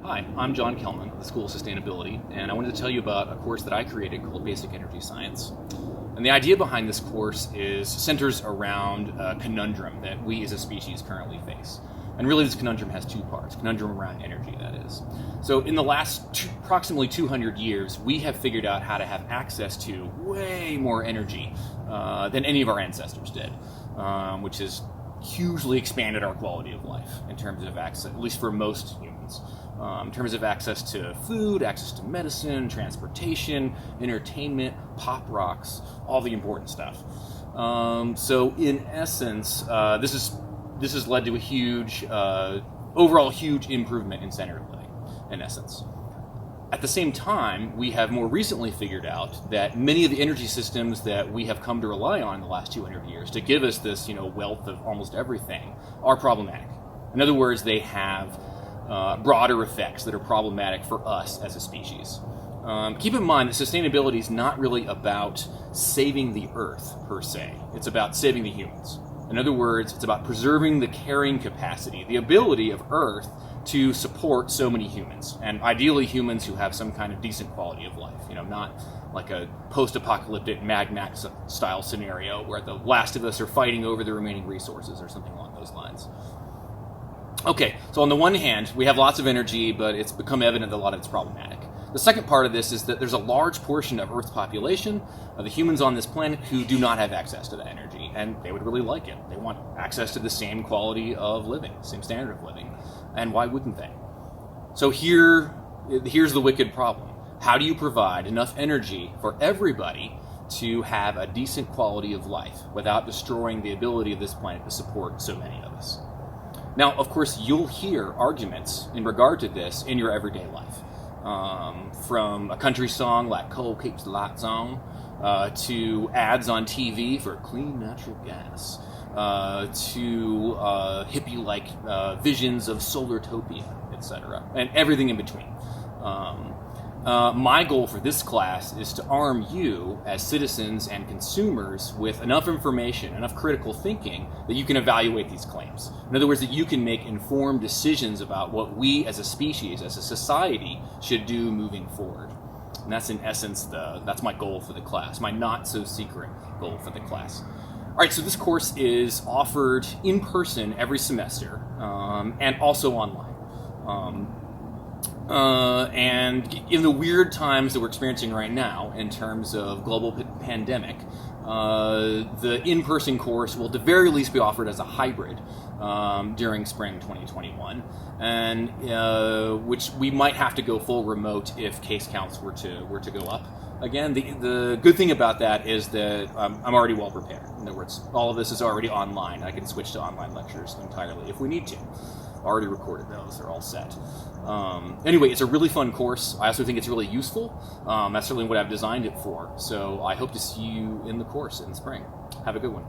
Hi, I'm John Kelman of the School of Sustainability, and I wanted to tell you about a course that I created called Basic Energy Science. And the idea behind this course centers around a conundrum that we as a species currently face. And really this conundrum has two parts, conundrum around energy, that is. So in the last approximately 200 years, we have figured out how to have access to way more energy than any of our ancestors did, which has hugely expanded our quality of life in terms of access, at least for most humans. In terms of access to food, access to medicine, transportation, entertainment, pop rocks, all the important stuff. So in essence, this has led to a huge, overall huge improvement in standard of living, in essence. At the same time, we have more recently figured out that many of the energy systems that we have come to rely on in the last 200 years to give us this, wealth of almost everything are problematic. In other words, they have broader effects that are problematic for us as a species. Keep in mind that sustainability is not really about saving the Earth, per se. It's about saving the humans. In other words, it's about preserving the carrying capacity, the ability of Earth to support so many humans, and ideally humans who have some kind of decent quality of life, not like a post-apocalyptic Mad Max style scenario where the last of us are fighting over the remaining resources or something along those lines. Okay, so on the one hand, we have lots of energy, but it's become evident that a lot of it's problematic. The second part of this is that there's a large portion of Earth's population, of the humans on this planet, who do not have access to that energy, and they would really like it. They want access to the same quality of living, same standard of living, and why wouldn't they? So here's the wicked problem. How do you provide enough energy for everybody to have a decent quality of life without destroying the ability of this planet to support so many of us? Now, of course, you'll hear arguments in regard to this in your everyday life. From a country song like Coal Keeps the Lights On, to ads on TV for clean natural gas, to hippie-like visions of solartopia, etc., and everything in between. My goal for this class is to arm you as citizens and consumers with enough information, enough critical thinking that you can evaluate these claims. In other words, that you can make informed decisions about what we as a species, as a society, should do moving forward. And that's in essence, that's my goal for the class, my not-so-secret goal for the class. All right, so this course is offered in person every semester and also online. And in the weird times that we're experiencing right now in terms of global pandemic, the in-person course will at the very least be offered as a hybrid during spring 2021, and which we might have to go full remote if case counts were to go up. Again, the good thing about that is that I'm already well prepared. In other words, all of this is already online. I can switch to online lectures entirely if we need to. Already recorded those, they're all set. Anyway, it's a really fun course. I also think it's really useful. That's certainly what I've designed it for. So I hope to see you in the course in the spring. Have a good one.